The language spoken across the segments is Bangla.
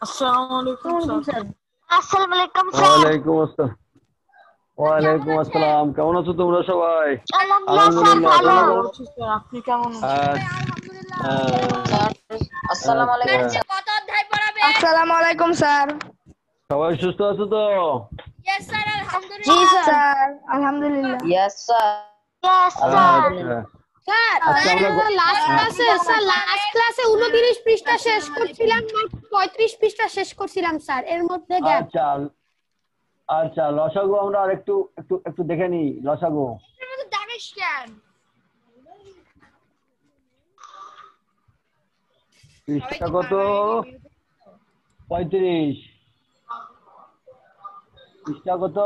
আসসালামু আলাইকুম স্যার। আসসালামু আলাইকুম স্যার। ওয়ালাইকুম আসসালাম। ওয়ালাইকুম আসসালাম। কেমন আছো তোমরা সবাই? আলহামদুলিল্লাহ স্যার আলহামদুলিল্লাহ। ভালো। তোমরা ভালো আছি স্যার, আপনি কেমন আছেন? আসসালামু আলাইকুম আচ্ছা, স্যার। কত অধ্যায় পড়াবেন? আসসালামু আলাইকুম স্যার। সবাই সুস্থ আছো তো? ইয়েস স্যার, জি আলহামদুলিল্লাহ। স্যার, আলহামদুলিল্লাহ। Yes sir, yes sir. আচ্ছা, স্যার আজকে আমরা লাস্ট ক্লাসে 29 পৃষ্ঠা শেষ করছিলাম, 35 পৃষ্ঠা শেষ করছিলাম স্যার, এর মধ্যে গ্যাপ। আচ্ছা আচ্ছা, লসাগু আমরা আর একটু একটু একটু দেখে নিই। লসাগু দানিশ কেন? পৃষ্ঠা কত? 35। পৃষ্ঠা কত?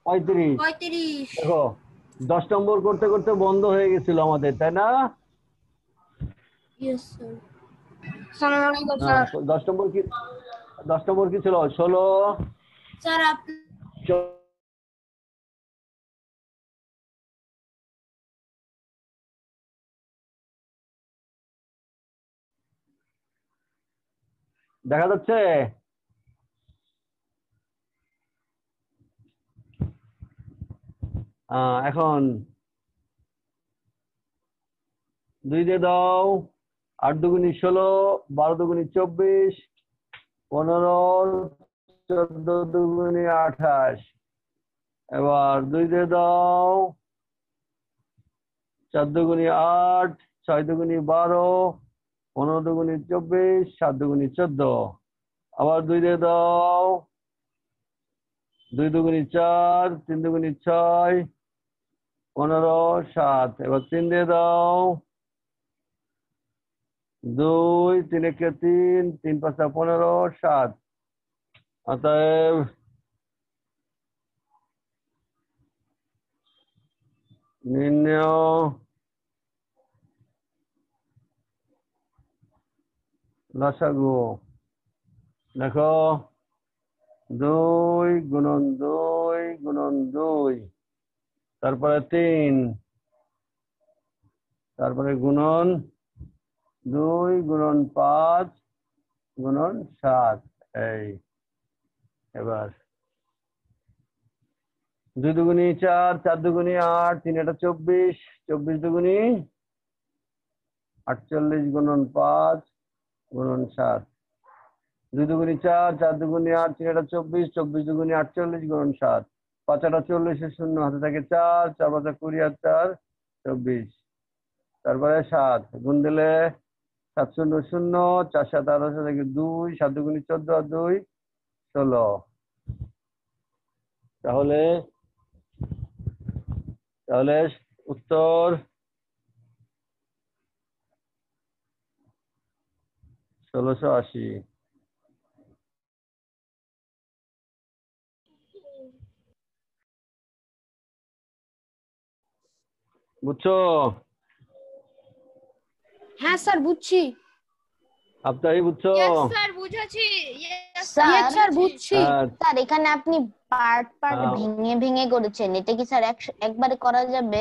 35। 35। দেখো 10 নম্বর করতে করতে বন্ধ হয়ে গেছিল আমাদের, তাই না? Yes sir. আসসালামু আলাইকুম হ্যাঁ, স্যার। 10 নম্বর কি? 10 নম্বর কি ছিল? 16। স্যার আপনি দেখা যাচ্ছে? এখন 2 দিয়ে দাও। 8 দুগুনি 16, 12 দুগুনি 24, 15, 14 দুগুনি 28। এবার 2 দিয়ে দাও। 4 দুগুনি 8, 6 দুগুনি 12, 15 দুগুনি 24, 7 দুগুনি 14। আবার 2 দিয়ে দাও। 2 দুগুনি 4, 3 দুগুনি 6, 15, 7। এবার 3 দিয়ে দাও। 2, 3 একে 3, 3 5 15, 7। অতএব নির্ণয় লসাগু। দেখো 2 গুণন 2 গুণন 2, তারপরে 3, তারপরে গুণন 2 গুণন 5 গুণন 7। এই এবার 2 দুগুনি 4, 4 দুগুনি 8, 3 এটা 24, 24 দুগুনি 48 গুণন 5 গুণন 7। 2 দুগুনি 4, 4 দুগুনি 8, 3 এটা 24, 24 দুগুনি 48 গুণন 7। 5 আটা 40, শূন্য হাতে থাকে 4, 4 5 20 আর 4 24। তারপরে 7 গুণ দিলে 7 শূন্য 0, 4 7 18 থেকে 2, 7 দুগুনি 14 আর 2 16। তাহলে তাহলে উত্তর 1680। বুঝছো? হ্যাঁ স্যার, বুঝছি। আপনারই বুঝছো? ইয়েস স্যার বুঝেছি। ইয়েস স্যার, স্যার বুঝছি। স্যার এখানে আপনি পার্ট পার্ট ভেঙে ভেঙে করেছেন, এটা কি স্যার একবারে করা যাবে?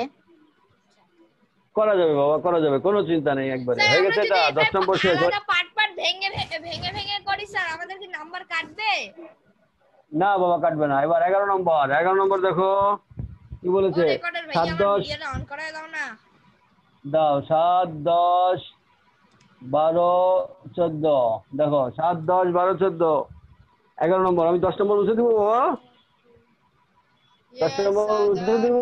করা যাবে বাবা, করা যাবে, কোনো চিন্তা নেই। একবারে স্যার হয়ে আমরা গেছে। যদি এটা 10 নম্বর শেষ। আলাদা পার্ট পার্ট ভেঙে ভেঙে ভেঙে করি স্যার, আমাদের কি নাম্বার কাটবে? না বাবা, কাটবে না। এবার 11 নম্বর। 11 নম্বর দেখো কি ও বলেছে। রেকর্ডার ভাই 7 আমার 10 ভিডিওটা অন করায় দাও না। দাও। 7 10 12 14। দেখো 7 10 12 14। 11 নম্বর। আমি 10 নম্বর মুছে দিব বাবা। 10 ইয়েস নম্বর স্যার মুছে দিব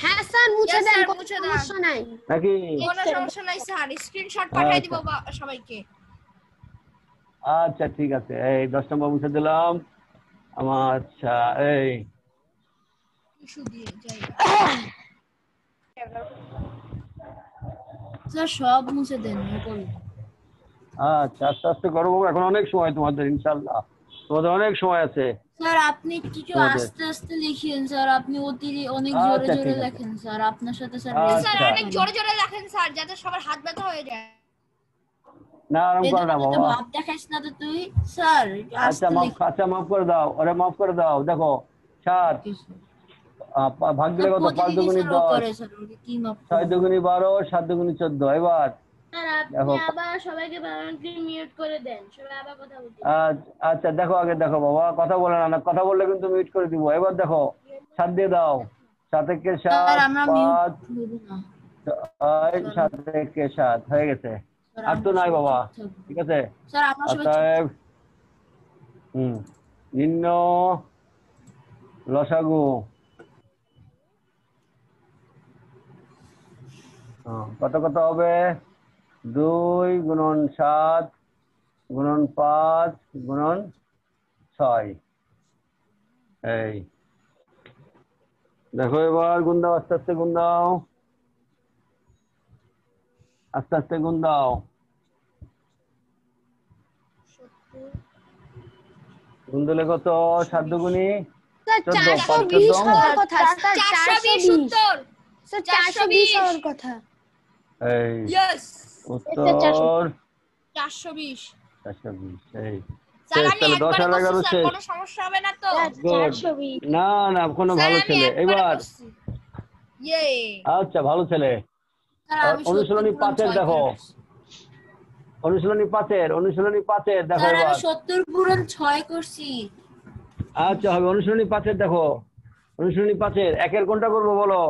হ্যাঁ স্যার, মুছে Yes, দেন, sir, কোনো মুছে দাও। সমস্যা নাই। নাকি? কোনো সমস্যা নাই স্যার, স্ক্রিনশট পাঠিয়ে দিব সবাইকে। আচ্ছা ঠিক আছে। এই 10 নম্বর মুছে দিলাম আমার। আচ্ছা এই টিস্যু দিয়ে জায়গা স্যার সব মুছে দেন বলুন। আচ্ছা, আস্তে আস্তে করো বাবু। এখন অনেক সময় তোমাদের, ইনশাল্লাহ তোমাদের অনেক সময় আছে। স্যার আপনি একটু আস্তে আস্তে লিখেন স্যার, আপনি অনেক জোরে আচ্ছা জোরে ঠিক আছে। লেখেন স্যার, আপনার সাথে স্যার স্যার, অনেক জোরে জোরে লেখেন স্যার, যাতে সবার হাত ব্যথা হয়ে যায়। না আরাম করো না বাবা। ভাব দেখাইস না তো তুই স্যার, আচ্ছা আস্তে লিখ। আচ্ছা, মাফ করে দাও। ওরে মাফ করে দাও। দেখো 7 ভাগ দিলে কত? 5 প্রতিদিনই দুগুনি স্যার ও 10, করে স্যার, ওকে কি মাপ 6 দুগুনি 12, 7 দুগুনি 14। এবার স্যার আপনি দেখো আবার সবাইকে পার্মানেন্টলি মিউট করে দেন, সবাই আবার কথা বলতে। আচ্ছা দেখো আগে দেখো বাবা, কথা বলে না, কথা বললে কিন্তু মিউট করে দিব। এবার দেখো 7 দিয়ে দাও, 7 একে 7, স্যার আমরা মিউট 5 হব না 6 7 একে 7 হয়ে গেছে। স্যার, আর তো আমরা নাই সবাই বাবা, চুপ থাকবো। ঠিক আছে। স্যার আমরা সবাই চুপ অতএব নিম্ন লসাগু কত কত হবে? 2 গুণন 7 গুণন 5 গুণন 6। এই দেখো এবার গুণ দাও, আস্তে আস্তে গুণ দাও, আস্তে আস্তে গুণ দাও। গুণ দিলে কত? 7 দুগুণী স্যার 14, 420 হওয়ার কথা, স্যার 420 420 উত্তর। স্যার 420 হওয়ার কথা। এই ইয়েস উত্তর 420। 420। এই স্যার শেষ, আমি তাহলে 10 একবারে আর 11 করছি স্যার, শেষ। কোনো সমস্যা হবে না তো? Good. না না, কোনো স্যার ভালো আমি ছেলে। একবারে এবার করছি। ইয়ে আচ্ছা ভালো ছেলে। স্যার আমি অনুশীলনী 70 পূরণ 5 এর 6 দেখো, করে করছি। অনুশীলনী 5 এর দেখো স্যার আমি এবার। 70 পূরণ 6 করছি। আচ্ছা হবে, অনুশীলনী 5 এর দেখো, অনুশীলনী 5 এর একের কোনটা করবো বলো?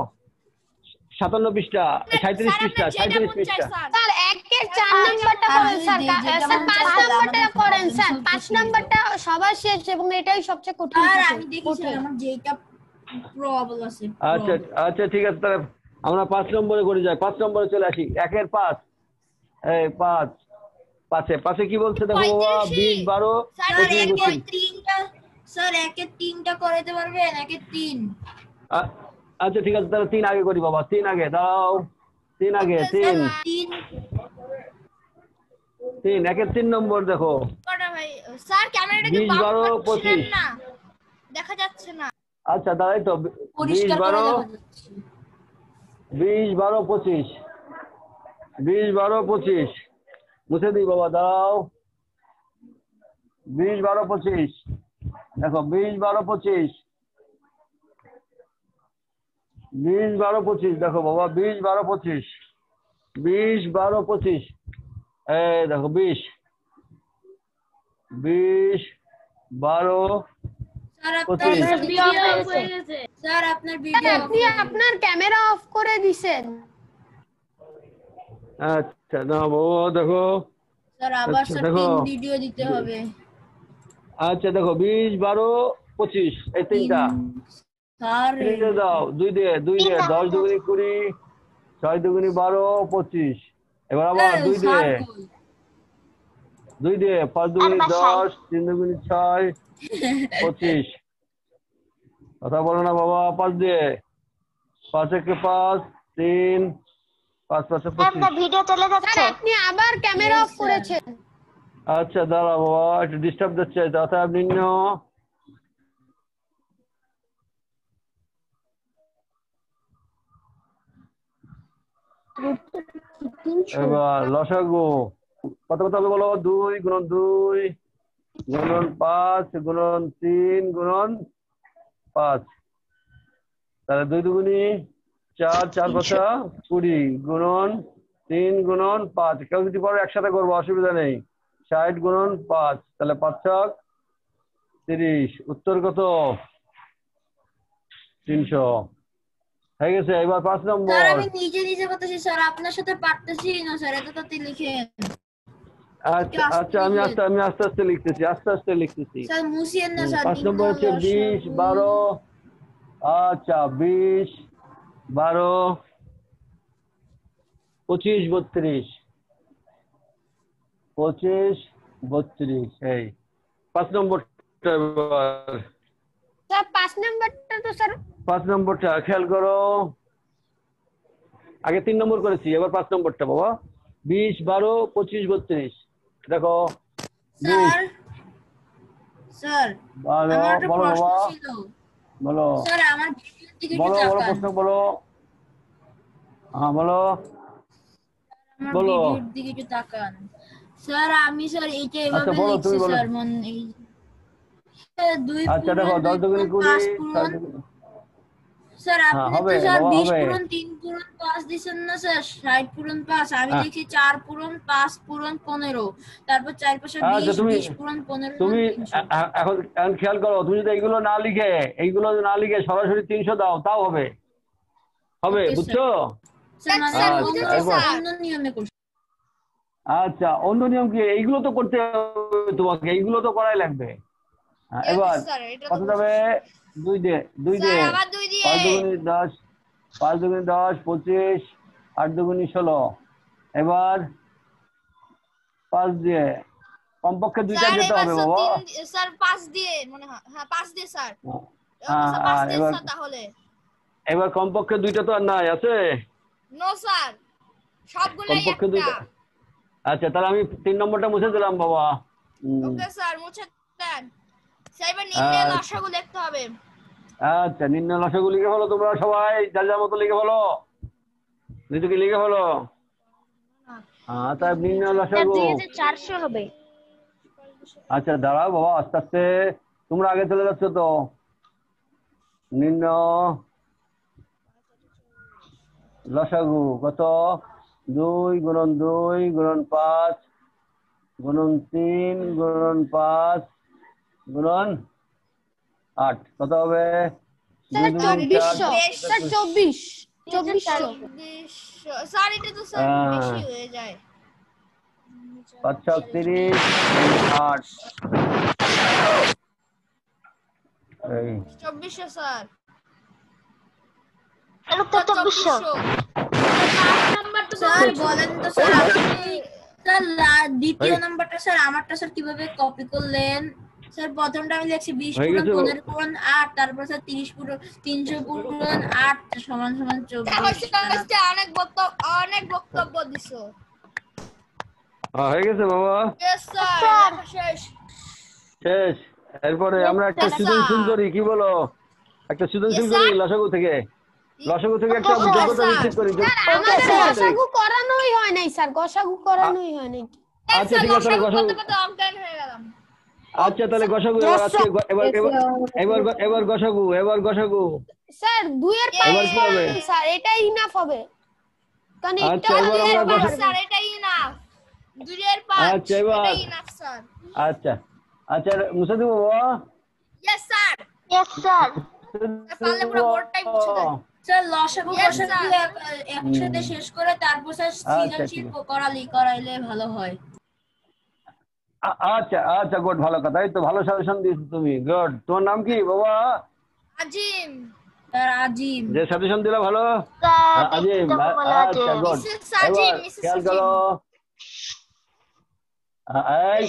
57 পৃষ্ঠা, 37 পৃষ্ঠা, 37 পৃষ্ঠা। স্যার 1-এর 4 নাম্বারটা করেন স্যার, স্যার 5 নাম্বারটা করেন স্যার, 5 নাম্বারটা সবার শেষ এবং এটাই সবচেয়ে কঠিন স্যার থাকে। আমি দেখি স্যার আমার যেটা প্রবল আছে। আচ্ছা আচ্ছা ঠিক আছে, তাহলে আমরা 5 নম্বরে করে যাই, 5 নম্বরে চলে আসি। 1-এর 5, এই 5 কি বলছে দেখো বাবা? 20 12 স্যার 25 একের 32। 3টা, স্যার একের 3টা করাইতে পারবেন? একের 3। আচ্ছা ঠিক আছে, তাহলে 3 আগে করি বাবা, 3 আগে দাও, 3 আগে 3 একের 3 নম্বর দেখো। কটা ভাই? স্যার ক্যামেরাটা কি 20 বাম 12 করছিলেন 25। না? দেখা যাচ্ছে না। আচ্ছা দাঁড়াই তো, 20 পরিষ্কার করে 12 দেখা যাচ্ছে। 20 12 25, 20 12 25 মুছে দিই বাবা, দাও। 20 12 25 দেখো, 20 12 25, 20 12 25 দেখো বাবা, 20 12 25, 20 12 25, এই দেখো 20 12 স্যার আপনার 25। ভিডিও অফ হয়ে গেছে। স্যার আপনার ভিডিও অফ আপনি আপনার ক্যামেরা অফ করে দিছেন। আচ্ছা না বাবা দেখো, স্যার আবার আচ্ছা, স্যার দেখো। 3 ভিডিও দিতে হবে। আচ্ছা দেখো 20 12 25 এই তিনটা স্যার 3 দিয়ে দাও, 2 দিয়ে 10 দুগুনি 20, 6 দুগুনি 12 25। এবার আবার 2 দিয়ে 5 দুগুনি 10, 3 দুগুনি 6 25। কথা বলো না বাবা, 5 দিয়ে 5 একে 5 3 5 5 25। ভিডিও চলে স্যার যাচ্ছে। আপনি আবার ক্যামেরা অফ করেছেন। আচ্ছা দাঁড়া বাবা, একটু ডিস্টার্ব দিচ্ছে। অতএব নিম্ন এবার লসাগু কত কত হবে বলো? 2 গুণন 2 গুণন 5 গুণন 3 গুণন 5, তাহলে 2 দুগুনি 4 4 5 20 গুণন 3 গুণন 5। কেউ যদি পারো একসাথে করবো, অসুবিধা নেই। 60 গুণন 5, তাহলে 5 ছক 30। উত্তর কত? 300 হয়ে গেছে। এবার 5 স্যার নম্বর। আমি নিজে নিজে করতেছি স্যার, আপনার সাথে পারতেছি না স্যার, এত তাড়াতাড়ি লিখেন। আচ্ছা আচ্ছা, আমি আস্তে আস্তে লিখতেছি, আস্তে আস্তে লিখতেছি। স্যার মুছিয়েন না স্যার। 5 নম্বর হচ্ছে 20 12, আচ্ছা 20 12 25 32, 25 32। এই 5 নম্বরটা এবার। স্যার 5 নাম্বারটা তো স্যার 5 নম্বরটা খেয়াল করো, আগে 3 নম্বর করেছি, এবার 5 নম্বরটা বাবা। 20 12 25 32 দেখো। স্যার স্যার বলো আমার একটা বলো প্রশ্ন বাবা, ছিল। বলো স্যার আমার ভিডিওর দিকে একটু বলো বলো তাকান। প্রশ্ন বলো। হ্যাঁ বলো আমার বলো। ভিডিওর দিকে একটু তাকান। স্যার আমি স্যার এইটা আচ্ছা এভাবে বলো, লিখছি তুমি বলো। স্যার, মানে এই 2 আচ্ছা দেখো, 10 দুগুনি 20, 6 দুগুনি স্যার হ্যাঁ, আপনি হবে, তো স্যার বাবা, 20 হবে। পূরণ 3 পূরণ 5 দিছেন না স্যার, 60 পূরণ 5 আমি হ্যাঁ। লিখি 4 পূরণ 5 পূরণ 15, তারপর 4 5 আচ্ছা 20, তুমি 20 পূরণ 15 তুমি 300। এখন এখন খেয়াল করো, তুমি যদি এইগুলো না লিখে সরাসরি 300 দাও তাও হবে, Okay, sir. বুঝছো? স্যার মানে স্যার, আচ্ছা, বুঝেছি, এবার স্যার। অন্য নিয়মে করছি। আচ্ছা, অন্য নিয়ম কি? এইগুলো তো করতে হবে তোমাকে, এইগুলো তো করাই লাগবে। এবার স্যার, এটা তো কত যাবে? 2 দিয়ে স্যার আবার 2 দিয়ে 5 দুগুণে 10, 5 দুগুণে 10, 25, 8 দুগুণে 16। এবার 5 দিয়ে কমপক্ষে দুইটা স্যার যেতে এবার হবে স্যার বাবা। 3 স্যার 5 দিয়ে মনে হয়, হ্যাঁ 5 দিয়ে স্যার। হ্যাঁ, স্যার 5 দিয়ে এবার স্যার তাহলে। এবার কমপক্ষে দুইটা তো আর নাই, আছে? নো স্যার, সবগুলাই কমপক্ষে একটা। দুইটা। আচ্ছা, তাহলে আমি 3 নম্বরটা মুছে দিলাম বাবা। ওকে স্যার, মুছে দেন। স্যার এবার নিম্নের লসাগু লিখতে হবে। আচ্ছা, নিম্ন লসাগু লিখে ফেলো তোমরা সবাই, যার যার মতো লিখে ফেলো। কি লিখে ফেলো। তাই নিম্ন লসাগু। 2400 হবে। আচ্ছা দাঁড়াও বাবা, আস্তে আস্তে, তোমরা আগে চলে যাচ্ছ তো। নিম্ন লসাগু কত? 2 গুণন 2 গুণন 5 গুণন 3 গুণন 5 গুণন 8 কত হবে? স্যার 2 দুগুণ 2400, স্যার 2400। স্যার এটা তো স্যার হ্যাঁ। বেশি হয়ে যায়। 5 6 30 8 এই 2400 স্যার। এটা তো 2400। 5 নাম্বারটা স্যার বলেন তো স্যার আপনি স্যার দ্বিতীয় এই- নাম্বারটা স্যার আমারটা স্যার কিভাবে কপি করলেন? স্যার প্রথমটা আমি লিখছি 20 হয়ে পূরণ গেছে? 15 পূরণ 8, তারপর স্যার 30 পূরণ 300 পূরণ 8 সমান সমান 24। অনেক বক্তব্য দিছো। হয়ে গেছে বাবা, ইয়েস স্যার, শেষ। শেষ। এরপরে আমরা একটা Yes, সৃজনশীল sir. করি, কি বলো? একটা সৃজনশীল Yes, করি sir. লসাগু থেকে একটা Okay, sir. যোগ্যতা Sir. নিশ্চিত করি। আমাদের যোগ্যতা গসাগু করানোই হয় নাই স্যার, গসাগু করানোই হয় নাই। আচ্ছা ঠিক আছে, তাহলে গসাগু। অজ্ঞান হয়ে গেলাম। আচ্ছা তাহলে গসাগু আজকে এবার গসাগু স্যার 2 এর এবার কি হবে? স্যার এটাই ইনাফ হবে। কারণ আচ্ছা, এটা এবার আমরা গসাগু। স্যার এটাই ইনাফ। 2 এর 5 আচ্ছা, এবার। এটাই ইনাফ স্যার। আচ্ছা আচ্ছা, মুছে দিব বাবা। Yes sir. Yes, sir. পারলে পুরো বোর্ডটাই মুছে দেন। স্যার লসাগু Yes, গসাগু sir. একসাথে শেষ করে তারপর স্যার সৃজনশীল ঠিক করাইলে ভালো হয়। আচ্ছা আচ্ছা, গুড, ভালো কথা। এই তো ভালো সাজেশন দিয়েছো তুমি, গুড। তোমার নাম কি বাবা? আজিম। স্যার আজিম। যে সাজেশন দিলা ভালো। Sir, আজিম, দেখতে ভালো আছে। আচ্ছা গুড। মিসেস আজিম, এবার মিসেস খেয়াল আজিম। করো, এই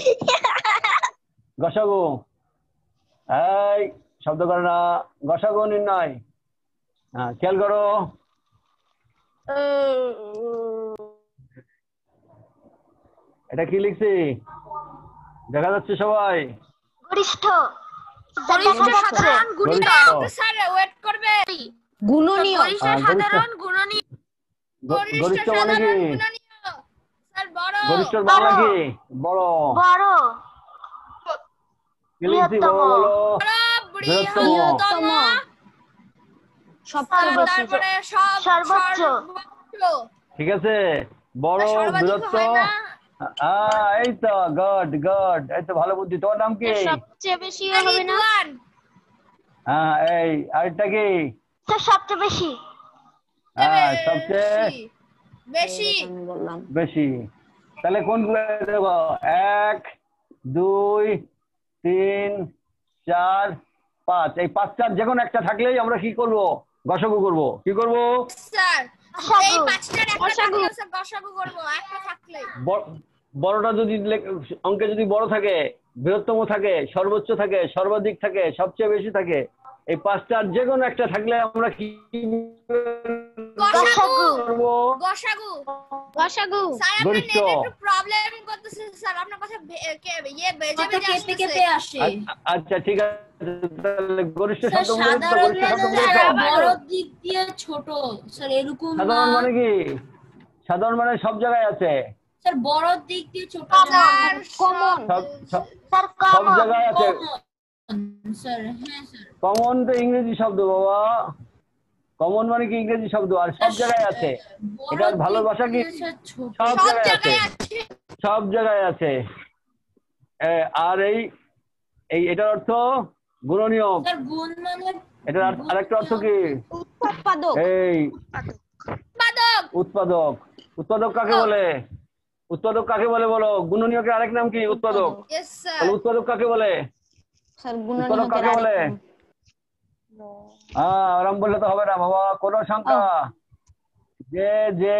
গসাগু, এই শব্দ করে না, গসাগু নির্ণয়। খেয়াল করো, এটা কি লিখছি দেখা যাচ্ছে সবাই? গরিষ্ঠ। গরিষ্ঠ সাধারণ গুণিত। গরিষ্ঠ। স্যার ওয়েট করবে। গুণনীয়। গরিষ্ঠ সাধারণ গুণনীয়। গরিষ্ঠ মানে কি? গুণনীয়। স্যার বড়। গরিষ্ঠ বাংলা কি? বড়। বড়। কি লিখছি বাবা বলো? বৃহত্তম। বৃহত্তম। সবচেয়ে বেশি। তারপরে সর্বোচ্চ। ঠিক আছে, বড়, সর্বাধিক বৃহত্তম। হয় না? এই তো গুড গুড, এই তো ভালো বুদ্ধি। তোমার নাম কি? সবচেয়ে বেশি হবে না? রিদওয়ান। এই আরেকটা কি? স্যার সবচেয়ে বেশি। সবচেয়ে বেশি। আমি বললাম বেশি। তাহলে কোনগুলো দেব? 1 2 3 4 5। এই 5 4 যে কোনো একটা থাকলেই আমরা কি করব? গসাগু করব। কি করব? স্যার গসাগু। এই পাঁচটার একটা থাকলে স্যার গসাগু করব, একটা থাকলে। বড়টা যদি অঙ্কে যদি বড় থাকে, বৃহত্তম থাকে, সর্বোচ্চ থাকে, সর্বাধিক থাকে, সবচেয়ে বেশি থাকে, এই 5টার যে কোনো একটা থাকলে আমরা কি গসাগু। করব? গসাগু। গসাগু। স্যার আপনার গরিষ্ঠ। নেটে একটু প্রবলেম করতেছে স্যার, আপনার কথা বেজে কথা বেজে কেটে কেটে আসছে। আসে। আচ্ছা ঠিক আছে, তাহলে গরিষ্ঠ স্যার শব্দ বলে দিতে, সাধারণ গরিষ্ঠ শব্দ মানে বলে স্যার দিতে। বড় দিক দিয়ে ছোট স্যার এরকম না। সাধারণ মানে কি? সাধারণ মানে সব জায়গায় আছে, স্যার বড় দিক দিয়ে ছোট স্যার কমন। সব স্যার সব কমন। জায়গায় আছে। স্যার হ্যাঁ স্যার কমন তো ইংরেজি শব্দ বাবা। কমন মানে কি ইংরেজি শব্দ, আর সব জায়গায় আছে। এটার ভালোবাসা কি সব জায়গায় আছে, সব জায়গায় আছে। আর এটার অর্থ গুণনীয়ক। স্যার গুণ মানে এটার আরেকটা অর্থ কি? উৎপাদক। এই উৎপাদক। উৎপাদক কাকে বলে? উৎপাদক কাকে বলে বলো? গুণনীয়কের আরেক নাম কি? উৎপাদক। Yes sir. তাহলে উৎপাদক কাকে বলে? স্যার উৎপাদক গুণনীয়কের কাকে বলে? আরেক নাম। ওরম বললে তো হবে না বাবা। কোন সংখ্যা যে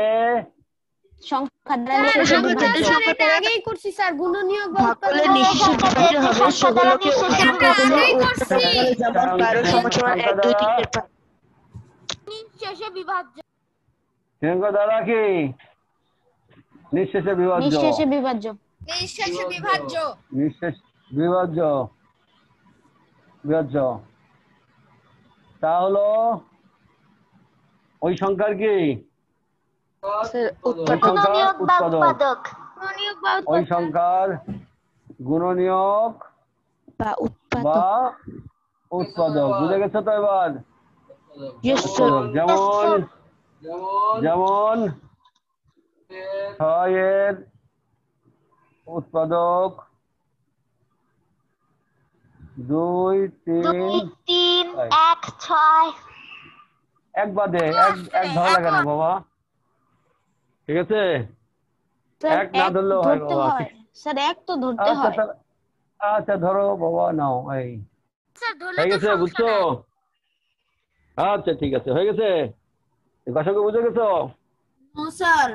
সংখ্যা দ্বারা নিঃশেষে বিভাজ্য। এটা আগেই করছি স্যার, গুণনীয়ক বা ভাগ করলে উৎপাদক। নিঃশেষে বিভাজ্য হবে, সেগুলোকে উৎপাদক বলে উৎপাদক বলে, যেমন 12 সমান 1 2 3 4 5। নিঃশেষে বিভাজ্য। সংখ্যা দ্বারা কি নিঃশেষে বিভাজ্য। নিঃশেষে বিভাজ্য। নিঃশেষে বিভাজ্য। নিঃশেষ বিভাজ্য। বিভাজ্য তা হলো ওই সংখ্যার কি? স্যার ওই উৎপাদক সংখ্যার গুণনীয়ক বা উৎপাদক। উৎপাদক। ওই সংখ্যার গুণনীয়ক বা উৎপাদক। বা উৎপাদক। বুঝে গেছো তো এবার? Yes sir. উৎপাদক যেমন যেমন 6 এর উৎপাদক 2 3 2 3 1 6। এক বাদে এক ধরা লাগে না বাবা, ঠিক আছে? স্যার এক না এক ধরলেও হয় ধরতে বাবা। হয়। স্যার এক তো ধরতে আচ্ছা হয়। আচ্ছা ধরো বাবা, নাও এই স্যার ধরলে হয়ে তো গেছে, বুঝছো? আচ্ছা ঠিক আছে, হয়ে গেছে। গসাগু বুঝে গেছো? No sir.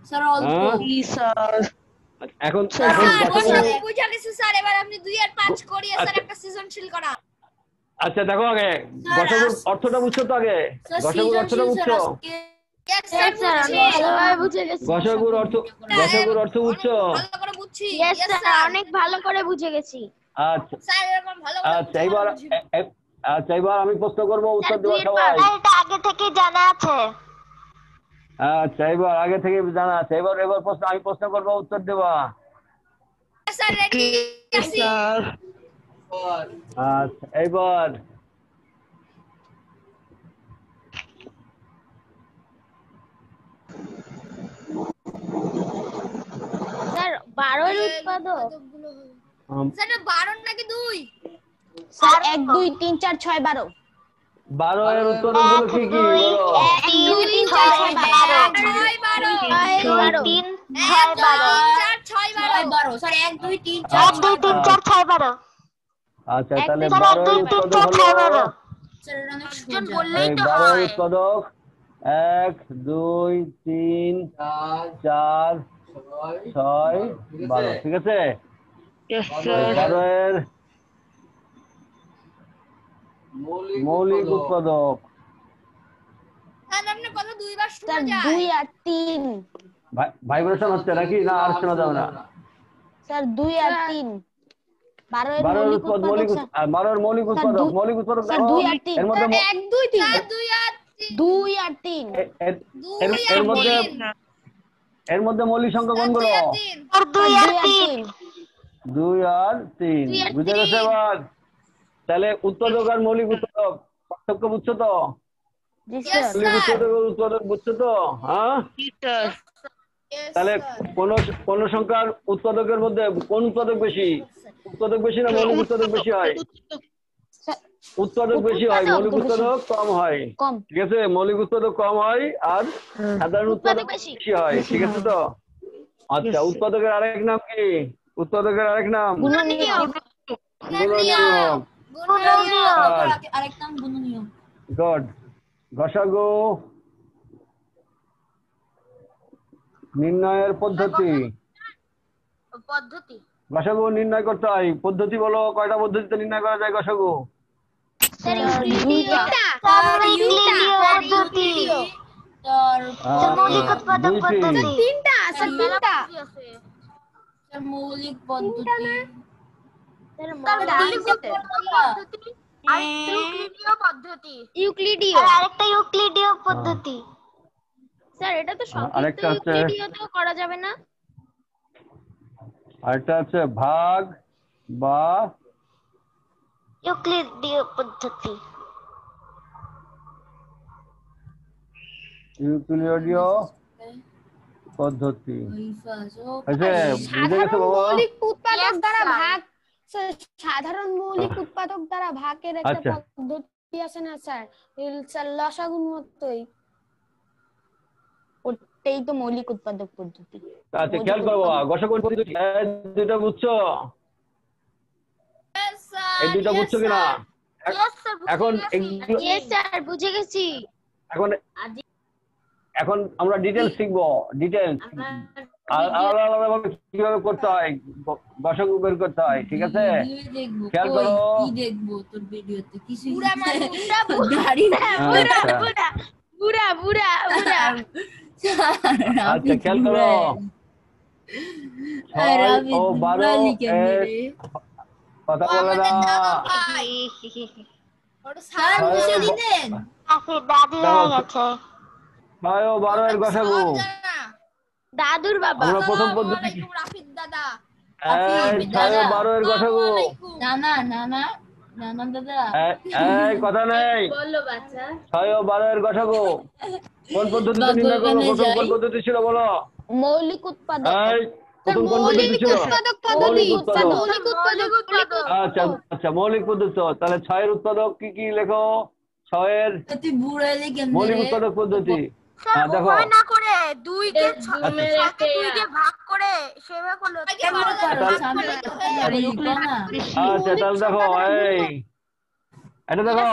স্যার অল্প। হ্যাঁ? স্যার এখন স্যার, এখন গসাগু বুঝা গেছে স্যার। এবার আপনি 2 আর 5 করিয়ে স্যার একটা সৃজনশীল করা। আচ্ছা দেখো আগে গসাগুর অর্থটা বুঝছো তো? আগে গসাগুর অর্থটা বুঝছো? यस স্যার বুঝছি। ভালোভাবে বুঝে গেছি। গসাগুর অর্থ বুঝছো? ভালো করে বুঝছি। Yes Yes, sir, sir. অনেক ভালো করে বুঝে গেছি। আচ্ছা স্যার এরকম ভালো করে আচ্ছা এবার আমি প্রশ্ন করবো, উত্তর দেবো স্যার সবাই। এটা আগে থেকে জানা আছে। আচ্ছা এবার আগে থেকে জানা আছে। এবার আমি প্রশ্ন করবো, উত্তর দেবা। স্যার রেডি আছি। স্যার আচ্ছা এবার স্যার 12 এর উৎপাদক। স্যার 12 নাকি 2? স্যার 1 2 3 4 6 12। 12 এর উৎপাদক গুলো কি কি বলো? 1 2 3 4 6 12। 6 12 3 6 12। 4 6 12 স্যার 1 2 3 1 4 2 3 4 6 12। আচ্ছা তাহলে স্যার 12 1 এর 2 3 উৎপাদক 4 6 হলো 12। স্যার এটা অনেক জন সোজা। বললেই এই তো 12 এর হয়। উৎপাদক 1 2 3 4 6 12, ঠিক আছে? Yes sir. 12 এর মৌলিক উৎপাদক স্যার আপনি কথা দুইবার স্যার শোনা 2 যায়। আর 3। ভাইব্রেশন হচ্ছে নাকি? না আর শোনা যাবে না। স্যার 2 আর 3। 12 এর 12 এর মৌলিক উৎপাদক উৎপাদক স্যার। 12 এর মৌলিক স্যার, উৎপাদক স্যার, দেখো। 2 আর 3। এর মধ্যে 1 2 3। স্যার 2 আর 3। 2 আর 3। এর মধ্যে মৌলিক সংখ্যা কোনগুলো? 3। স্যার 2 আর 3। 2 আর 3 বুঝে গেছে এবার? তাহলে উৎপাদক আর মৌলিক উৎপাদক পার্থক্য বুঝছো তো? জি Yes, স্যার। মৌলিক sir. উৎপাদক বুঝছো তো? হ্যাঁ, স্যার Yes, তাহলে sir. কোন সংখ্যার উৎপাদকের মধ্যে কোন উৎপাদক বেশি? উৎপাদক বেশি না মৌলিক উৎপাদক বেশি হয়? উৎপাদক বেশি হয়, মৌলিক উৎপাদক কম হয়। কম। ঠিক আছে, মৌলিক উৎপাদক কম হয় আর সাধারণ উৎপাদক বেশি হয়, ঠিক আছে তো? আচ্ছা উৎপাদকের আরেক নাম কি? উৎপাদকের আরেক নাম গুণনীয়ক। গুণনীয়ক। আরেক নাম গুণনীয়ক। গুড। গসাগু নির্ণয়ের পদ্ধতি। গসাগু নির্ণয় করতে হয়, পদ্ধতি বলো। কয়টা পদ্ধতিতে নির্ণয় করা যায় গসাগু? মৌলিক উৎপাদক পদ্ধতি। 3টা স্যার, 3টা। মৌলিক পদ্ধতি। ইউক্লিডীয়। আরেকটা ইউক্লিডীয় পদ্ধতি। স্যার এটা তো আরেকটা হচ্ছে ইউক্লিডীয়তেও করা যাবে না? আরেকটা হচ্ছে ভাগ বা ইউক্লিডীয় পদ্ধতি। ইউক্লিডীয় পদ্ধতি বুঝে গেছে সাধারণ বাবা? মৌলিক উৎপাদক Yes, দ্বারা sir. ভাগ স্যার, সাধারণ মৌলিক উৎপাদক দ্বারা ভাগের একটা আচ্ছা। পদ্ধতি আছে না স্যার? স্যার লসাগুর মতোই। ওটাই তো মৌলিক উৎপাদক পদ্ধতি। আচ্ছা খেয়াল করো বাবা, গসাগুর পদ্ধতি এই দুইটা বুঝছো? এই দুইটা বুঝছো কিনা? Yes, sir, বুঝে এখন গেছি। এগুলো- Yes, sir, বুঝে গেছি। এখন এখন আমরা ডিটেলস শিখবো, ডিটেলস আলাদা আলাদা ভাবে কিভাবে করতে হয়, গসাগু বের করতে হয়, ঠিক আছে? ভিডিও দেখবো, খেয়াল কই, করো। কি দেখবো তোর ভিডিওতে? কিছুই বুড়া মানুষ, দাড়ি আচ্ছা বুড়া। আচ্ছা খেয়াল করো, 6 ও 12 কথা বলে না। স্যার মুছে দিতেন। আছে, দাদি হয়ে গেছে। 6 ও 12 এর গসাগু দাদুর বাবা। আমরা প্রথম পদ্ধতি কি? রাফিদ দাদা। এই 6 ও 12 এর গসাগু নানা দাদা। এই কথা নেই। বলো বাচ্চা। 6 ও 12 এর গসাগু কোন পদ্ধতিতে নির্ণয় করবো? প্রথম কোন পদ্ধতি ছিল বলো? মৌলিক উৎপাদক। এই প্রথম কোন পদ্ধতি মৌলিক ছিল? উৎপাদক পদ্ধতি। মৌলিক উৎপাদক। মৌলিক উৎপাদক। আচ্ছা আচ্ছা মৌলিক পদ্ধতি। তাহলে 6 এর উৎপাদক কি কি লেখো? 6 এর তুই বুড়াইলে কেমনে মৌলিক রে? উৎপাদক পদ্ধতি স্যার, দেখো। উভয় না করে 2 কে আচ্ছা। 6 কে ভাগ করে সেভাবে করলে হতো। কেমন করো? সামনে তো দাঁড়িয়ে লিখো না। আচ্ছা তাহলে দেখো এই এটা দেখো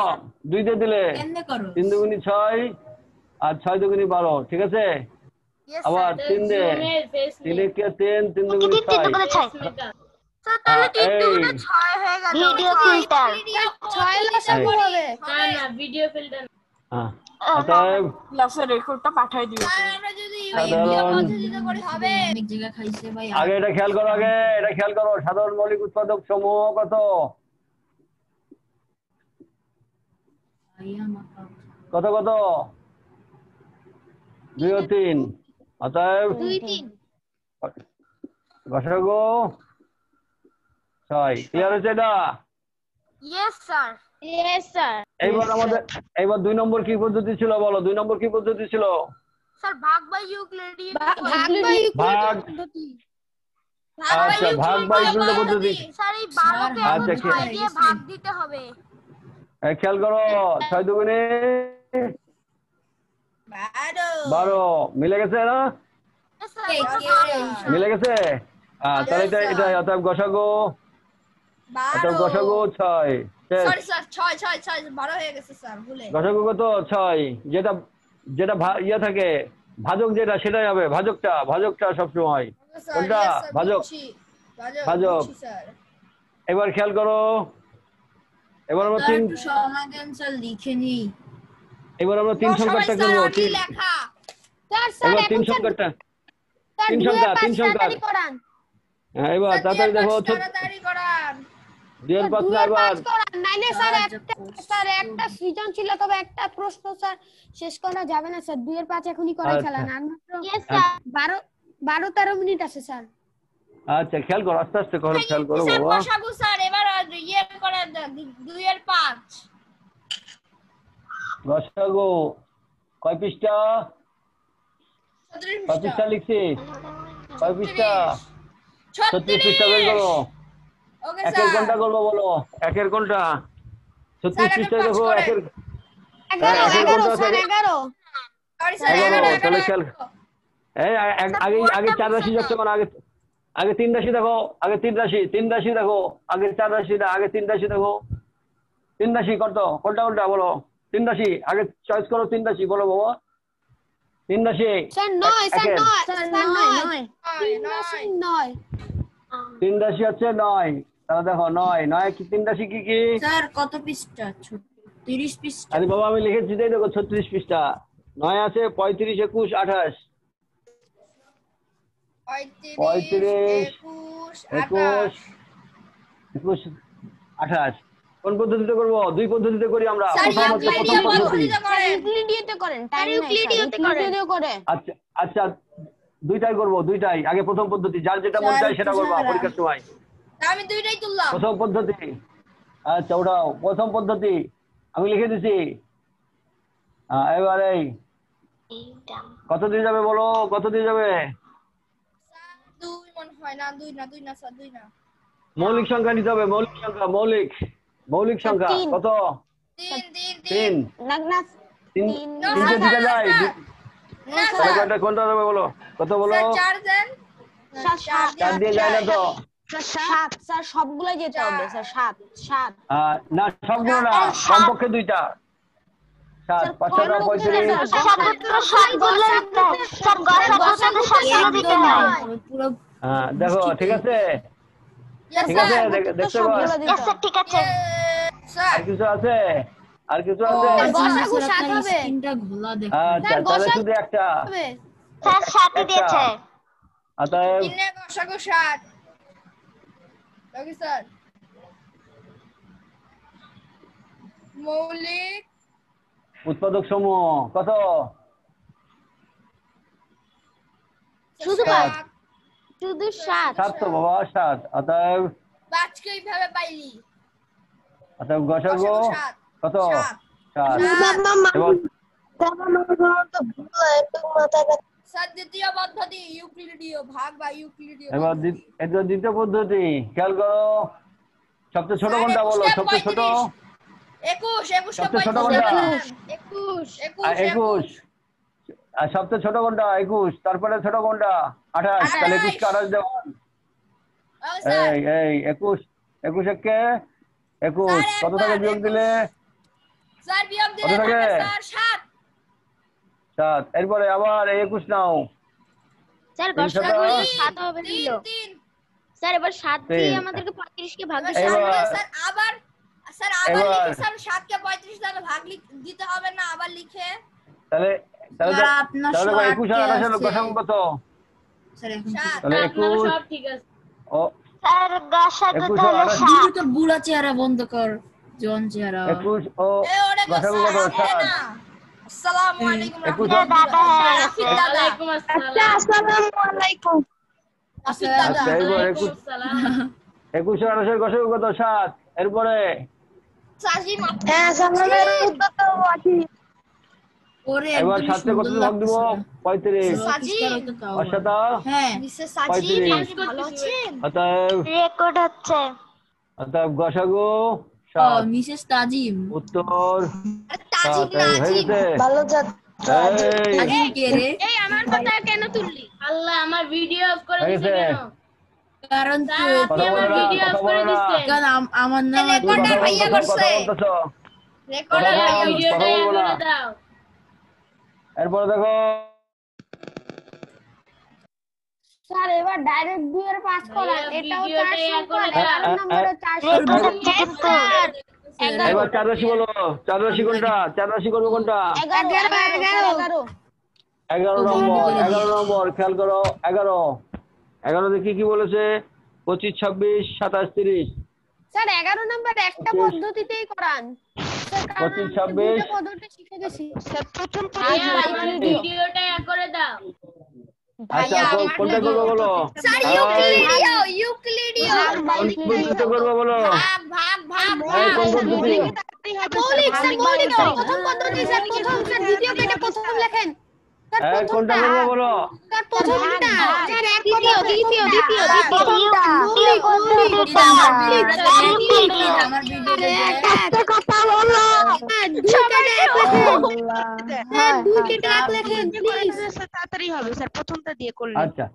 2 দিয়ে দিলে কেমনে করো? 3 দুগুনি 6 আর 6 দুগুনি 12, ঠিক আছে? Yes, আবার sir. 3 দে 3 এ কে 3 3 দুগুনি 6। স্যার, তাহলে 3 এই। দুগুণে 6 হয়ে গেল। Video filter. 6 লসাগু হবে। হ্যাঁ অতএব ক্লাসের রেকর্ডটা পাঠিয়ে দিও। স্যার আমরা যদি সাধারণ পদ্ধতিতে করি হবে। অনেক জায়গা খাইছে ভাই। আগে এটা খেয়াল করো, এটা খেয়াল করো, সাধারণ মৌলিক উৎপাদক সমূহ কত? কত কত? 2 ও 3। অতএব 2 3। গসাগু 6। ক্লিয়ার হচ্ছে এটা? Yes, sir. Yes, sir. এইবার 2 নম্বর কি পদ্ধতি ছিল বলো? 2 নম্বর কি পদ্ধতি ছিল? স্যার, ভাগ বাই ইউক্লিডীয় ভাগ ভাগ। পদ্ধতি। আচ্ছা ভাগ বা ইউক্লিডীয় পদ্ধতি। স্যার, এই 12 কে আচ্ছা, 6 দিয়ে ভাগ দিতে হবে। খেয়াল করো 6 দুগুণে 12 মিলে গেছে না? Yes, sir. মিলে গেছে? তাহলে এটা অতএব গসাগু 6। সরি স্যার 6 12 হয়ে গেছে স্যার ভুলে। গসাগু কত? 6। যেটা ইয়ে থাকে ভাজক, যেটা সেটাই হবে ভাজকটা সবসময় কোনটা? ভাজক। এবার খেয়াল করো, এবার আমরা 3 সমাধান স্যার লিখে নি। এবার আমরা 3 সংখ্যাটা করব। লেখা। স্যার এবার 3 এখন সংখ্যাটা স্যার 3 2 সংখ্যা এর 3 5 সংখ্যা তাড়াতাড়ি করান। হ্যাঁ এবার তাড়াতাড়ি দেখো তাড়াতাড়ি করান। 2 এর 5 2 না এর একবার 5 করান। নাইলে স্যার একটা সৃজনশীল অথবা একটা প্রশ্ন স্যার শেষ করা যাবে না স্যার। 2 এর 5 এখনই করে আচ্ছা। ফেলান। আর মাত্র Yes, sir. 12-13 মিনিট আছে স্যার। আচ্ছা খেয়াল করো, আস্তে আস্তে করো, খেয়াল করো স্যার বাবা। গসাগু স্যার এবার ইয়ে করে 2 এর 5। গসাগু কয় পৃষ্ঠা? 37 কয় পৃষ্ঠা লিখছিস? কয় পৃষ্ঠা? 36 পৃষ্ঠা বের করো। ওকে একের স্যার। কোনটা করবো বলো? একের কোনটা? 36 পৃষ্ঠায় দেখো একের 11 স্যার 11। সরি স্যার 11 তাহলে 11। খেয়াল এই আগে 4 রাশি যাচ্ছে মানে আগে 3 রাশি দেখো, আগে 3 রাশি দেখো, আগে 4 রাশি না, আগে 3 রাশি দেখো। 3 রাশি কোনটা বলো? 3 রাশি আগে চয়েস করো। 3 রাশি বলো বাবা। 3 রাশি স্যার 9 স্যার একের। 9 স্যার 9 9 3 রাশি হচ্ছে 9। তাহলে দেখো 9 কি 3 রাশি কি কি? স্যার কত পৃষ্ঠা? 30 পৃষ্ঠা। আরে বাবা আমি লিখেছি তাই দেখো 36 পৃষ্ঠা। 9 আছে 35 21 28 35 21 21 28 কোন পদ্ধতিতে করবো? 2 পদ্ধতিতে করি আমরা। স্যার প্রথম হচ্ছে প্রথম পদ্ধতি। ইউক্লিডীয়তে করেন। টাইম নাই স্যার ইউক্লিডীয় করে। আচ্ছা আচ্ছা দুইটাই করবো, দুইটাই। আগে প্রথম পদ্ধতি, যার যেটা মন চায় সেটা করবা পরীক্ষার সময়। আমি দুইটাই তুললাম। প্রথম পদ্ধতি। আচ্ছা ওটাও প্রথম পদ্ধতি আমি লিখে দিছি। এবার এই কত দিয়ে যাবে বলো, কত দিয়ে যাবে? দুই মনে হয় না, দুই না স্যার, দুই না। মৌলিক সংখ্যা নিতে হবে, মৌলিক সংখ্যা, মৌলিক সংখ্যা তিন। কত? তিন তিন 3 তিন। না না তিন তিন তিনটে দিতে যায়। না তাহলে স্যার, কোনটা দেবে বলো, কত বলো? স্যার চার দেন। স্যার, সাত। 4 দিয়ে যায় না তো? সাত স্যার, সবগুলো যেতে হবে স্যার, সাত না সবগুলো না, কমপক্ষে 2টা। 7 5 টাকা 35। পুরো হ্যাঁ দেখো ঠিক আছে, ঠিক আছে, দেখতে পাচ্ছ? ঠিক আছে স্যার আর কিছু আছে, আর কিছু আছে? গসাগু সাত হবে স্ক্রিনটা ঘোলা দেখো। আচ্ছা তাহলে শুধু একটা। হবে স্যার, সাতই দিয়েছে। অতএব তিনে গসাগু 7। Okay sir. মৌলিক উৎপাদক সমূহ কত? শুধু সাত। শুধু সাত। 7 তো বাবা, 7। অতএব পাঁচকে এইভাবে পাইলি। গসাগু গসাগু 7। কত? 7। 7। স্যার দ্বিতীয় পদ্ধতি ইউক্লিডীয় ভাগ বা ইউক্লিডীয় এবার পদ্ধতি। এটা দ্বিতীয় পদ্ধতি, খেয়াল করো। সবচেয়ে ছোট কোনটা বলো, সবচেয়ে ছোট? 21 সবচেয়ে ছোট কোনটা? 21 আর সবচেয়ে ছোট কোনটা? 21। তারপরে ছোট কোনটা? 28। তাহলে 21 কে 28 দেবো। এই 21 একে 21 কত টাকা বিয়োগ দিলে? স্যার বিয়োগ দিলে কত থাকে? স্যার 7। 7। এরপরে আবার 21 নাও। স্যার, তিনশত গসাগু 7 হবে দিল। 3 স্যার, এবার 7 দিয়ে তিন। আমাদেরকে 35 কে ভাগ এবার দিতে হবে। এবার- স্যার আবার এবার- লিখে স্যার 7 কে 35 দ্বারা ভাগ দিতে হবে না, আবার লিখে। তাহলে তাহলে স্যার, আপনার 21 আর 28 এর আছে। গসাগু কত? স্যার এখন 7। তাহলে 21 সব ঠিক আছে। ও স্যার, গসাগু 21 তাহলে আর 7। তোর বুড়া চেহারা বন্ধ কর, জন চেহারা। 21 ও ওরে গসাগু কত? 7। আসসালামু আলাইকুম 21 দাদা হয়ে গেছে। ওয়ালাইকুম আসসালাম। আসসালামু আলাইকুম আফিদ দাদা। আচ্ছা এবার ওয়ালাইকুম আসসালাম। 21 আর 28 এর গসাগু কত? 7। এরপরে সাজি মাত্র। হ্যাঁ সামনের উত্তর তো আছে ওরে এবার একদমই 7 তে কত সুন্দর ভাগ দিব? লাগতেছে। 35। সাজি। অর্থাৎ হ্যাঁ মিসেস সাজি 35। আপনি ভালো আছেন? অতএব রেকর্ড হচ্ছে। গসাগু ও 7। মিসেস তাজিম। উত্তর তাজিম 7। না হয়ে আজিম। গেছে? ভালো যাচ্ছে এই, তাজিম কে রে? এই আমার কথা কেন তুললি? আল্লাহ আমার ভিডিও অফ করে হয়ে দিছে গেছে? কেন? কারণ স্যার, আপনি কথা আমার বলো না, ভিডিও কথা অফ করে বলো না। দিছে। কারণ আমার নাম তুমি রেকর্ডার কথা ভাইয়া বলতেছো, করছে। কথা বলতেছো। রেকর্ডার কথা ভাইয়া বল। করছে। ভিডিওটা বলবো না। করে দাও। এরপরে দেখো স্যার এবার ডাইরেক্ট 2 এর 5 করা ভাইয়া, এটাও ভিডিওটা 4 করে সংখ্যা দাও। 11 নম্বরে 4 রেকর্ড সংখ্যা হচ্ছে কিন্তু। এবার 4 রাশি বলো, 4 রাশি কোনটা? 4 রাশি করবো কোনটা? 11 11 নম্বর, 11 নম্বর, খেয়াল করো। 11 তে কি বলেছে? 25 26 27 30। স্যার 11 নম্বর একটা 25 পদ্ধতিতেই করান স্যার, কারণ 25 আমি 26 দুটো পদ্ধতি শিখে গেছি ভাইয়া, আমার ভিডিওটা করে দাও। আচ্ছা কোনটা করবো বলো? স্যার ইউক্লিডীয় কোনটা করবো বলো? এই কোন পদ্ধতি? মৌলিক স্যার মৌলিক প্রথম পদ্ধতি স্যার, প্রথম স্যার দ্বিতীয় কেটে প্রথম লেখেন স্যার, এই কোনটা করবো বলো? স্যার প্রথমটা স্যার এক দ্বিতীয় প্রথমটা মৌলিক আমার ভিডিও একটা কথা বলো দুই কেটে এক লেখেন স্যার, দুই কেটে এক লেখেন প্লিজ তাড়াতাড়ি হবে স্যার, প্রথমটা দিয়ে করলে। আচ্ছা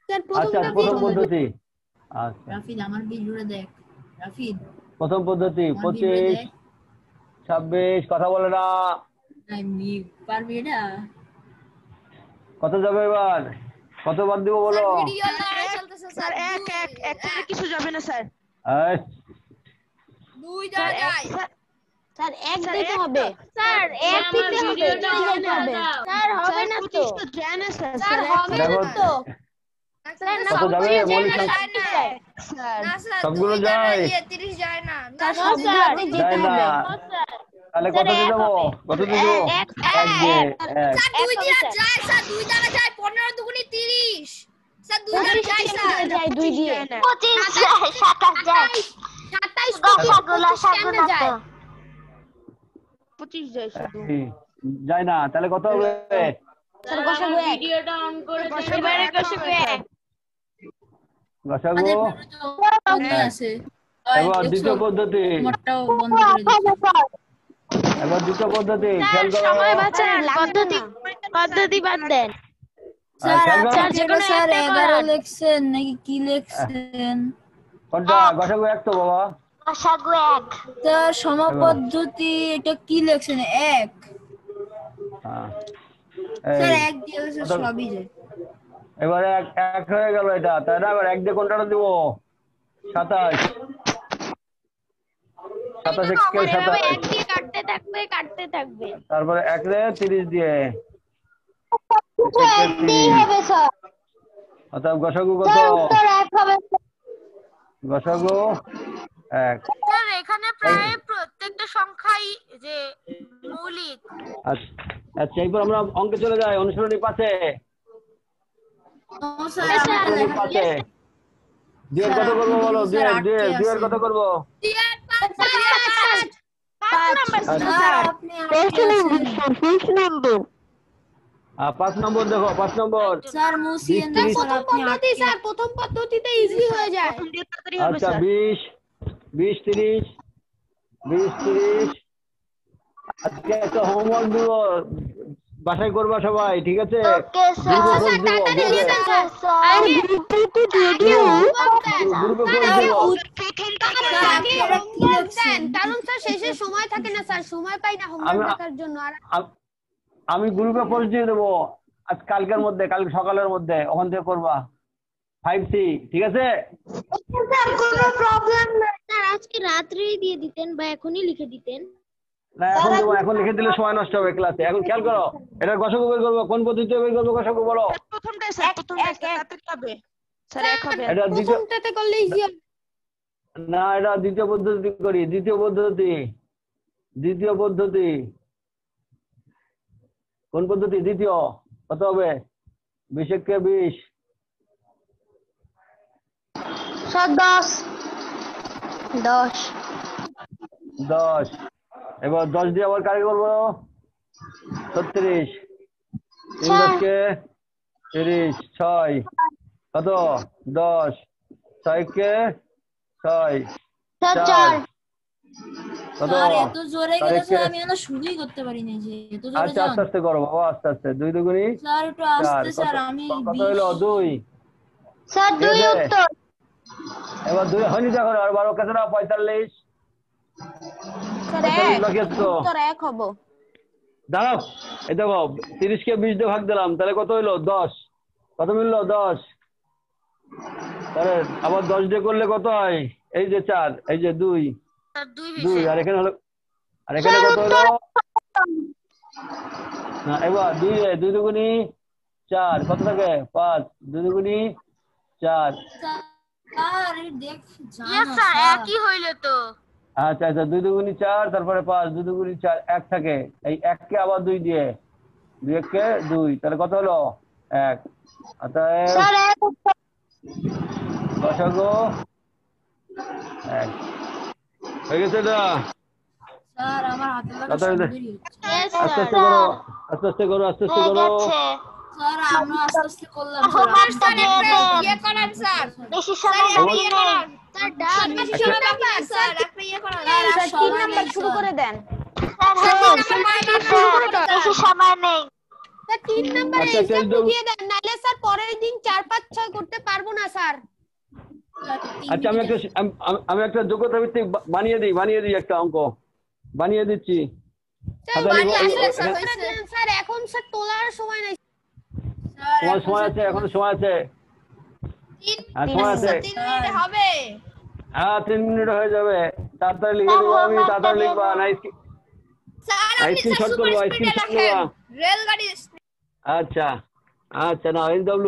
স্যার আচ্ছা প্রথমটা প্রথম পদ্ধতি। আচ্ছা রাফিদ আমার ভিডিওটা দেখ। রাফিদ প্রথম পদ্ধতি আমার ভিডিও 25 দেখ। 26 কথা বলে না। আমি পারবি এটা? কত যাবে এবার? কতবার দিব বলো? ভিডিও লড়াই চলতেছে স্যার স্যার। এক থেকে কিছু যাবে না স্যার। এই, 2 দ্বারা যায়। স্যার, এক দিতে হবে। স্যার এক আমার দিতে হবে ভিডিওটা করে দাও। স্যার হবে না তো তো যায় না স্যার। স্যার হবে দেখো না তো স্যার না কত যাবে? মৌলিক সংখ্যা যায় না। স্যার না স্যার সবগুলো 2 দ্বারা যায়? দিয়ে 30 যায় না। না স্যার, স্যার, সবগুলোতে যেতে যায় না। হবে। তাহলে কত দিয়ে দেবো? কত দিয়ে দেবো? এক এক দিয়ে এক। স্যার 2 দ্বারা যায় স্যার, 2 দ্বারা যায় 15 দুগুণে 30। স্যার 2 দ্বারা যায় স্যার। যায় 2 দিয়ে। 25 যায় 27 যায় 27 গসাগুলা সাগুনা তো 25 যায় শুধু। যায় না, তাহলে কত হবে? স্যার গসাগু এক। ভিডিওটা অন করে দেন। এবারে গসাগু এক। গসাগু মনে আছে এবার দ্বিতীয় পদ্ধতি, আমারটাও বন্ধ করে দিচ্ছি। এবার দ্বিতীয় পদ্ধতি খেয়াল করো। সময় বাঁচান, লাগবে পদ্ধতি বাদ দেন। স্যার খেয়াল করো। আপনার যে যেটা কোনো স্যার একটা 11 করান। লিখছেন নাকি কি লিখছেন? কোনটা গসাগু এক তো বাবা? গসাগু এক। স্যার সমপদ্ধতি এটা কি লিখছেন? 1 হ্যাঁ স্যার এই 1 দিয়ে স্যার সবই যায়। এবারে এক এক হয়ে গেল এটা, তাই না? এবার এক দিয়ে কোনটা দিব? 27 27 কে এভাবে 27, এক দিয়ে কাটতে থাকবে। তারপরে এক রে 30 দিয়ে এক দিয়ে হবে স্যার। অর্থাৎ গসাগু কত? স্যার উত্তর এক হবে স্যার। গসাগু এক। স্যার এখানে প্রায় প্রত্যেকটা সংখ্যাই যে মৌলিক। আচ্ছা এরপর আমরা অঙ্কে চলে যাই। অনুশীলনী 5-এ, ও স্যার আমার অনুশীলনী 5-এ দুয়ের কত করবো বলো? দুয়ের কত করবো? স্যার আপনি আটকে আছেন। 5 নম্বর দেখো, 5 নম্বর। স্যার মুসিয়েন না স্যার আপনি আটকে স্যার প্রথম পদ্ধতিতে ইজি হয়ে যায়। আচ্ছা 20 20 30 20 30। আজকে একটা হোমওয়ার্ক দিব, বাসায় করবা সবাই, ঠিক আছে? ওকে গ্রুপে স্যার। পোস্ট দিব, গ্রুপে পোস্ট দিব। কারণ স্যার শেষে সময় থাকে না স্যার, সময় পাই না হোমওয়ার্ক দেখার জন্য। আর আমি গ্রুপে পোস্ট দিয়ে দেবো আজ কালকের মধ্যে, কালকে সকালের মধ্যে, ওখান থেকে করবা 5C, ঠিক আছে? স্যার কোনো প্রবলেম না। স্যার আজকে রাত্রেই দিয়ে দিতেন বা এখনই লিখে দিতেন। না এখন দেবো, এখন লিখে দিলে সময় নষ্ট হবে ক্লাসে। এখন খেয়াল করো, এটা গসাগু বের করবো। কোন পদ্ধতিতে বের করবো গসাগু বলো? এটা দ্বিতীয়, প্রথমটাতে করলে ইজি হবে। না এটা দ্বিতীয় পদ্ধতি করি। দ্বিতীয় পদ্ধতি কোন পদ্ধতি? দ্বিতীয়। কত হবে? 20 কে 20 স্যার 10 10 10। এবার 10 দিয়ে আবার কাকে করবো? 36। 3 কে 30 6 কত? 10 6 কে 6 স্যার 4 4 কত? স্যার এত জোরে গেলে তারিখে- স্যার আমি এখনো শুরুই করতে পারিনি যে এত জোরে আচ্ছা যান। আস্তে আস্তে করো বাবা, আস্তে আস্তে। 2 দুগুনি স্যার একটু 4 আস্তে স্যার আমি কত হলো? 2। স্যার 2 ঠিক আছে? উত্তর। এবার 2 হয়নি দেখো, আর 12 কত না? 45। স্যার 45 বাকি আছে তো। উত্তর 1 হবে। দাঁড়াও, এই দেখো 30 কে 20 দিয়ে ভাগ দিলাম, তাহলে কত হইলো? 10। কত মিললো? 10। তাহলে আবার 10 দিয়ে করলে কত হয়? এই যে 4, এই যে 2 স্যার 2 2 আর এখানে হলো, আর এখানে কত হলো? না এবার 2 দুগুনি 4 কত থাকে? 5 2 দুগুনি 4। স্যার দেখ ইয়েস জানো স্যার স্যার একই হইল তো। আচ্ছা আচ্ছা 2 দুগুনি 4, তারপরে 5 2 দুগুনি 4 1 থাকে। এই 1 কে আবার 2 দিয়ে 2 কে 2, তাহলে কত হলো? 1। অতএব স্যার 1 উত্তর। গসাগু 1 হয়ে গেছে। এটা স্যার আমার হাতে লাগা কত হয়েছে? সুন্দরই হচ্ছে। আস্তে আস্তে করো, আস্তে আস্তে করো, আস্তে আস্তে করো। স্যার আমরা আস্তে আস্তে করলাম স্যার। হোমওয়ার্কটা দিয়ে দেন। ইয়ে করেন স্যার। বেশি সময় হোমওয়ার্ক- লাগবে না। স্যার ডান। স্যার আপনি ইয়ে করেন। স্যার, স্যার 3 সবাই নাম্বার নেই, শুরু স্যার। করে দেন। বেশি সময় নেই। স্যার 3 নম্বরে আচ্ছা, এক্সাম একদম- দিয়ে দেন, নাহলে স্যার পরের দিন 4 5 6 করতে পারবো না স্যার। আচ্ছা আমি একটা যোগ্যতা ভিত্তিক বানিয়ে দিই একটা অঙ্ক বানিয়ে দিচ্ছি। স্যার আচ্ছা, বাড়ি আসলে এখানে- স্যার করে দেন স্যার, এখন স্যার তোলার সময় নাই। স্যার, তোমার এখন সময় স্যার আছে, এখনো সময় আছে। আর সময় আছে। 3 মিনিট হবে। হ্যাঁ 3 মিনিট হয়ে যাবে। তাড়াতাড়ি লিখে দেবো আমি, তাড়াতাড়ি লিখবা না? স্যার আপনি স্যার স্ক্রিনশট সুপার করবো, স্পিডে স্ক্রিনশট রাখেন। করবা। রেলগাড়ি আচ্ছা আচ্ছা না SW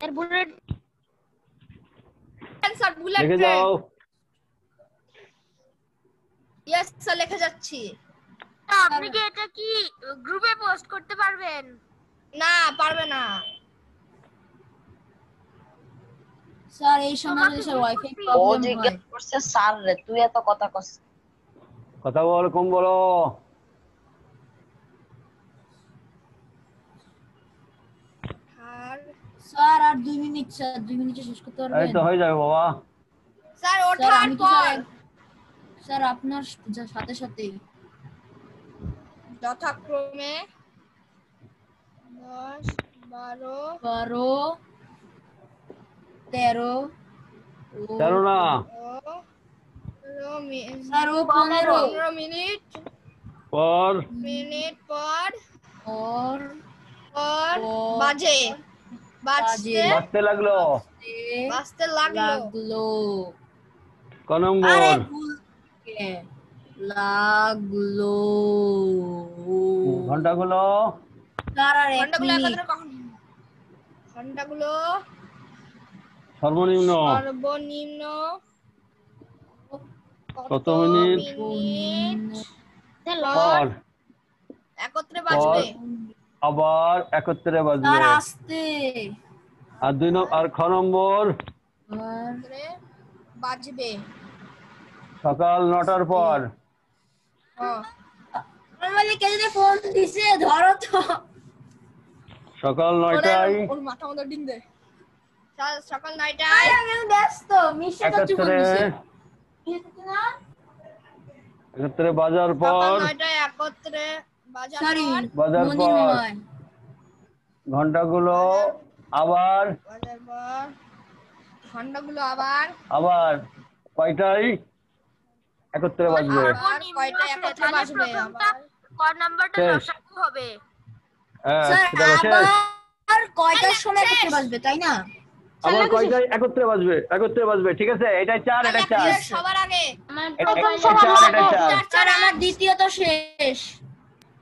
এর বুলেট স্যার বুলেট লিখে ট্রেন। যাও। ইয়েস স্যার লিখে যাচ্ছি। আপনি কি এটা কি গ্রুপে পোস্ট করতে পারবেন? না পারবে না। স্যার এই সময় যদি স্যার ওয়াইফাই ও প্রবলেম হয় জিজ্ঞেস করছে স্যার রে, তুই এত কথা কস। কথা বল, কম বলো। স্যার আর 2 মিনিট স্যার, 2 মিনিটে শেষ করতে এই পারবেন? তো হয়ে যাবে বাবা। স্যার স্যার ওঠার আমি তো পর স্যার আপনার সাথে সাথেই যথাক্রমে 10 12 12 13 তেরো না, স্যার ও 15 15 মিনিট পর পর পর বাজে বাজতে লাগলো। বাজতে লাগলো লাগলো। ক নম্বর? আরে ভুল কে? লাগলো। ঘন্টাগুলো স্যার আর 1 ঘন্টাগুলো মিনিট। একত্রে কখন ঘন্টাগুলো সর্বনিম্ন সর্বনিম্ন কত মিনিট পর একত্রে বাজবে আবার একত্রে বাজবে। স্যার আসতে। আর আর খ নম্বর একত্রে বাজবে সকাল 9টার পর। নরমালি কে যদি ফোন দিছে ধরো তো। সকাল 9টায় ওর মাথা মতো ডিং দে সকাল 9টায় আমি ব্যস্ত মিশে তো চুপ একত্রে দিছে। একত্রে বাজার সকাল পর 9টায় একত্রে বাজার সরি বাজার মনির পর ময়। ঘন্টাগুলো আবার পর ঘন্টাগুলো আবার আবার কয়টায় একত্রে বাজবে? কয়টায় একত্রে বাজবে আবার শেষ। হ্যাঁ, স্যার সেটা শেষ। আবার কয়টার সময় করতে বাজবে তাই না? আবার কয়টায় একত্রে বাজবে ঠিক আছে? এটাই 4, এটাই 4, সবার আগে এটাই 4, এটাই 4। স্যার আমার দ্বিতীয়ত শেষ।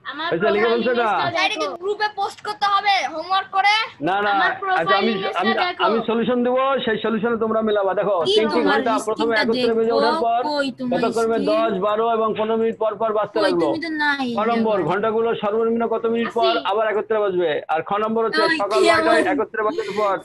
আমার এটা লিখে বলছো না? এটাকে গ্রুপে পোস্ট করতে হবে হোমওয়ার্ক করে না না, আমার আচ্ছা আমি profile আমি image-টা দেখো। আমি সলিউশন দেবো, সেই সলিউশনে তোমরা মিলাবা। দেখো কি 3টি তোমার ঘন্টা প্রথমে স্ক্রিনটা একত্রে বেজে দেখবো? ওঠার পর কই তোমার যথাক্রমে স্ক্রিন? 10, 12 এবং 15 মিনিট পর পর বাজতে কই লাগলো। তুমি তো নাই। ক নম্বর ঘন্টাগুলো সর্বনিম্ন কত মিনিট পর আবার একত্রে বাজবে? আর খ নম্বর হচ্ছে ওই সকাল কি 9টায় আমার- একত্রে বাজার পর